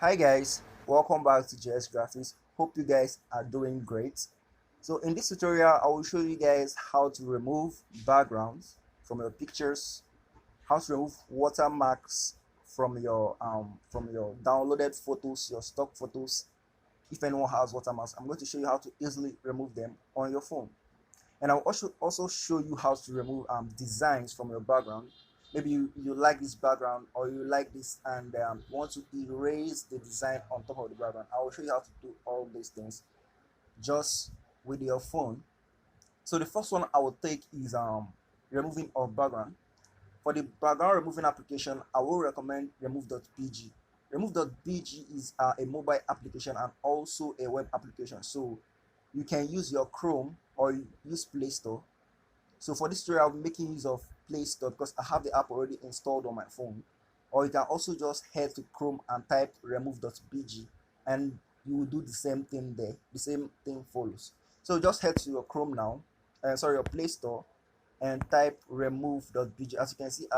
Hi guys, welcome back to Jhex Graphics. Hope you guys are doing great. So in this tutorial, I will show you guys how to remove backgrounds from your pictures, how to remove watermarks from your downloaded photos, your stock photos. If anyone has watermarks, I'm going to show you how to easily remove them on your phone. And I'll also show you how to remove designs from your background. Maybe you like this background or you like this and want to erase the design on top of the background. I will show you how to do all these things just with your phone. So the first one I will take is removing of background. For the background removing application, I will recommend remove.bg. Remove.bg is a mobile application and also a web application. So you can use your Chrome or use Play Store. So for this tutorial, I'll be making use of Play Store because I have the app already installed on my phone. Or you can also just head to Chrome and type remove.bg and you will do the same thing there. The same thing follows. So just head to your Chrome now, your Play Store, and type remove.bg. As you can see,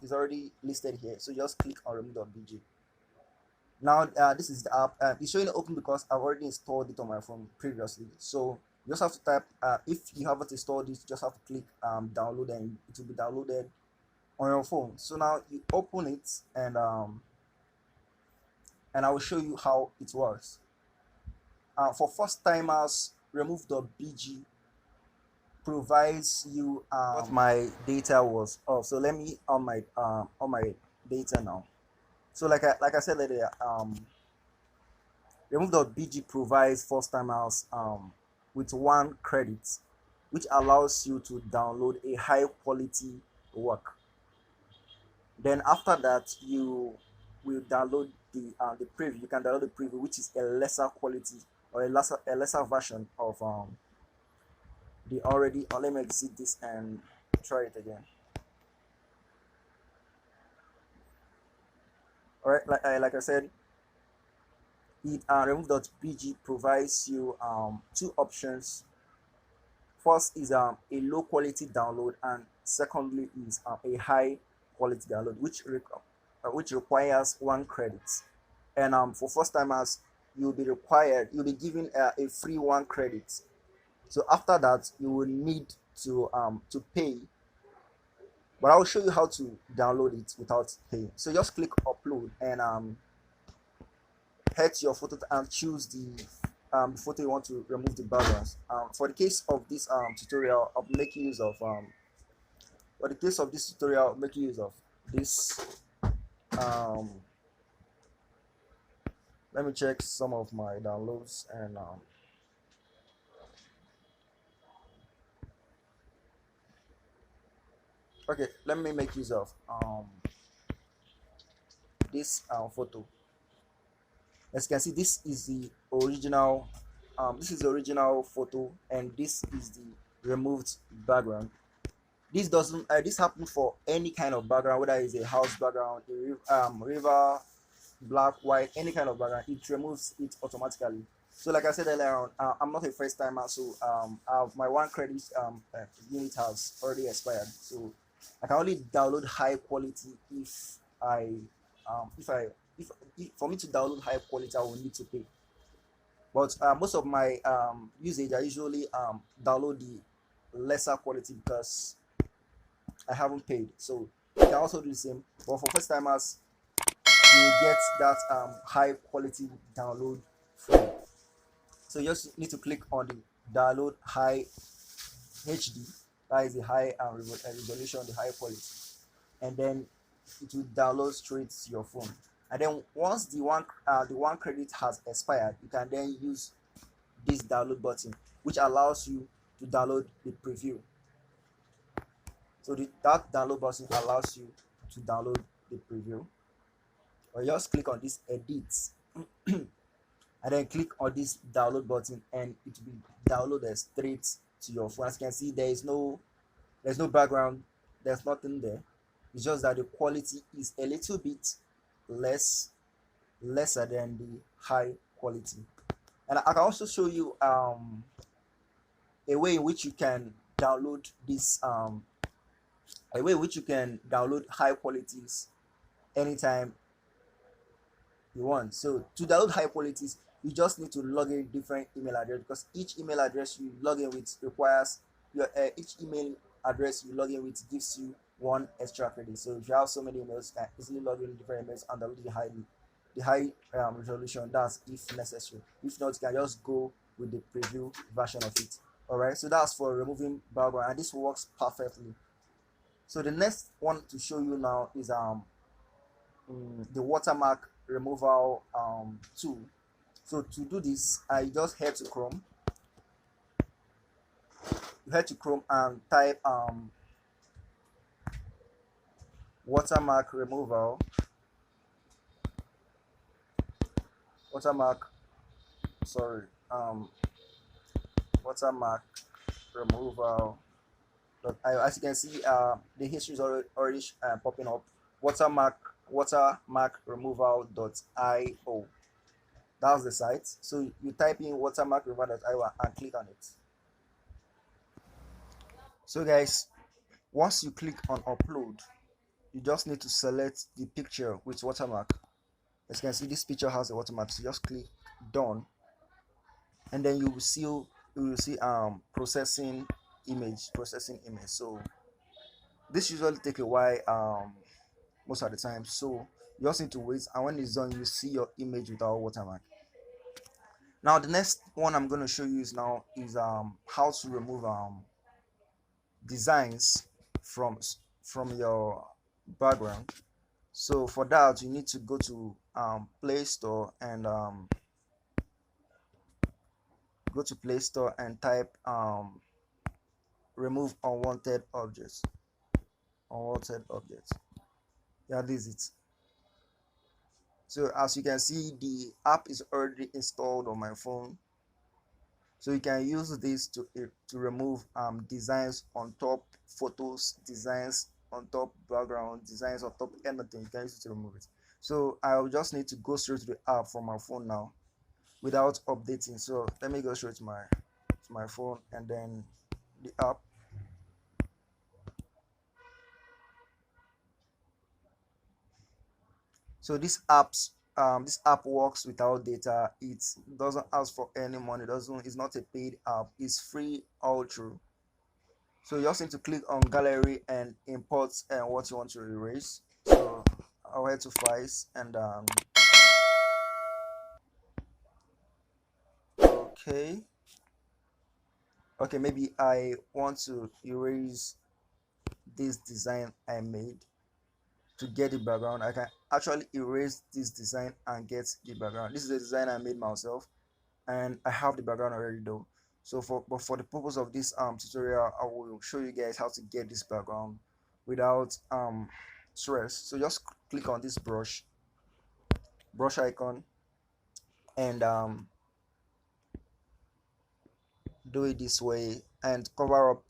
it's already listed here. So just click on remove.bg. Now this is the app. It's showing it open because I've already installed it on my phone previously. So you just have to type, if you haven't installed this, you just have to click download and it will be downloaded on your phone. So now you open it and I will show you how it works. For first timers, remove.bg provides you what my data was off. So let me on my data now. So like I said earlier, remove.bg provides first timers with 1 credit, which allows you to download a high quality work. Then after that, you will download the preview. You can download the preview, which is a lesser quality or a lesser version of the already. Let me exit this and try it again. All right, like I said, it remove.bg provides you two options. First is a low quality download, and secondly is a high quality download, which requires 1 credit. And for first timers, you'll be given a free 1 credit. So after that, you will need to pay. But I'll show you how to download it without paying. So just click upload and head to your photo and choose the photo you want to remove the backgrounds. For the case of this tutorial, I'll be making use of this. Let me check some of my downloads and okay, let me make use of this photo. As you can see, this is the original photo and this is the removed background. This doesn't this happens for any kind of background, whether it's a house background, a river, black, white, any kind of background. It removes it automatically. So like I said earlier on, I'm not a first timer, so my 1 credit unit has already expired. So I can only download high quality if for me to download high quality, I will need to pay. But most of my usage, I usually download the lesser quality because I haven't paid. So you can also do the same. But for first timers, you will get that high quality download free. So you just need to click on the download high HD. That is the high resolution, the high quality, and then it will download straight to your phone. And then once the 1 credit has expired, you can then use this download button, which allows you to download the preview. So that download button allows you to download the preview. Or just click on this edit and then click on this download button and it will be downloaded straight to your phone. As you can see, there's no background, there's nothing there. It's just that the quality is a little bit lesser than the high quality. And I can also show you a way in which you can download this high qualities anytime you want. So to download high qualities, you just need to log in different email address, because each email address you log in with requires your each email address you log in with gives you one extra credit. So if you have so many emails, you can easily log in different emails and download the high resolution. That's if necessary. If not, you can just go with the preview version of it. All right. So that's for removing background, and this works perfectly. So the next one to show you now is the watermark removal tool. So to do this, I just head to Chrome. You head to Chrome and type watermark removal, watermark, sorry, watermark removal. As you can see, the history is already popping up. Watermark removal.io. That's the site. So you type in watermark removal.io and click on it. So guys, once you click on upload, you just need to select the picture with watermark. As you can see, this picture has a watermark, so just click done, and then you will see processing image. So this usually take a while most of the time, so you just need to wait, and when it's done, you see your image without watermark. Now the next one I'm going to show you is how to remove designs from your background. So for that, you need to go to Play Store and type remove unwanted objects. Yeah, this is it. So as you can see, the app is already installed on my phone, so you can use this to remove designs on top photos, designs on top background, designs on top anything. You can use it to remove it. So I'll just need to go straight to the app from my phone now without updating. So let me go straight to my phone and then the app. So this app works without data. It doesn't ask for any money. It's not a paid app. It's free all through. So you just need to click on gallery and import what you want to erase. So I'll head to files and okay, maybe I want to erase this design I made to get the background. I can actually erase this design and get the background. This is a design I made myself, and I have the background already though. So for the purpose of this tutorial, I will show you guys how to get this background without stress. So just click on this brush icon and do it this way and cover up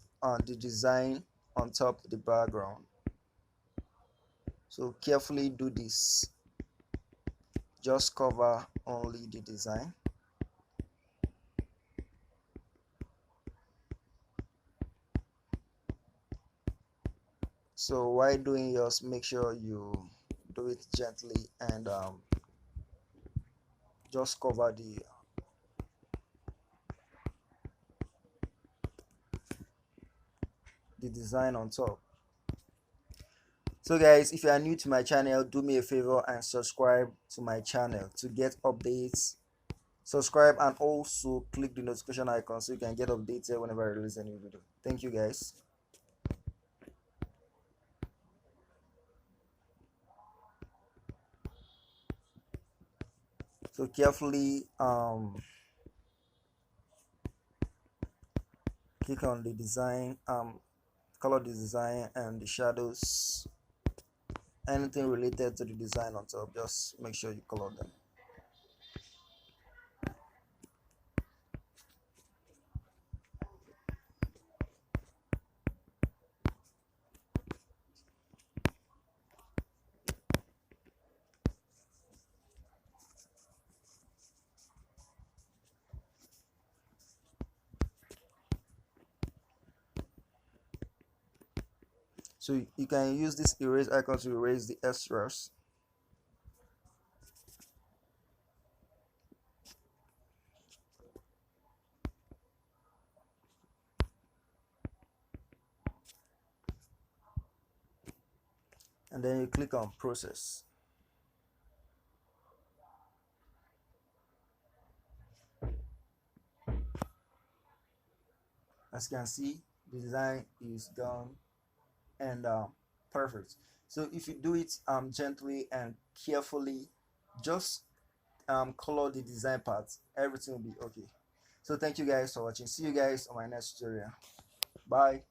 the design on top of the background. So carefully do this. Just cover only the design. So while doing yours, make sure you do it gently and just cover the design on top. So guys, if you are new to my channel, do me a favor and subscribe to my channel to get updates. Subscribe and also click the notification icon so you can get updated whenever I release a new video. Thank you guys. So carefully click on the design, color the design and the shadows, anything related to the design on top, just make sure you color them. So you can use this erase icon to erase the extras. and then you click on process. As you can see, the design is done and perfect. So if you do it gently and carefully, just color the design parts, everything will be okay. So thank you guys for watching. See you guys on my next tutorial. Bye.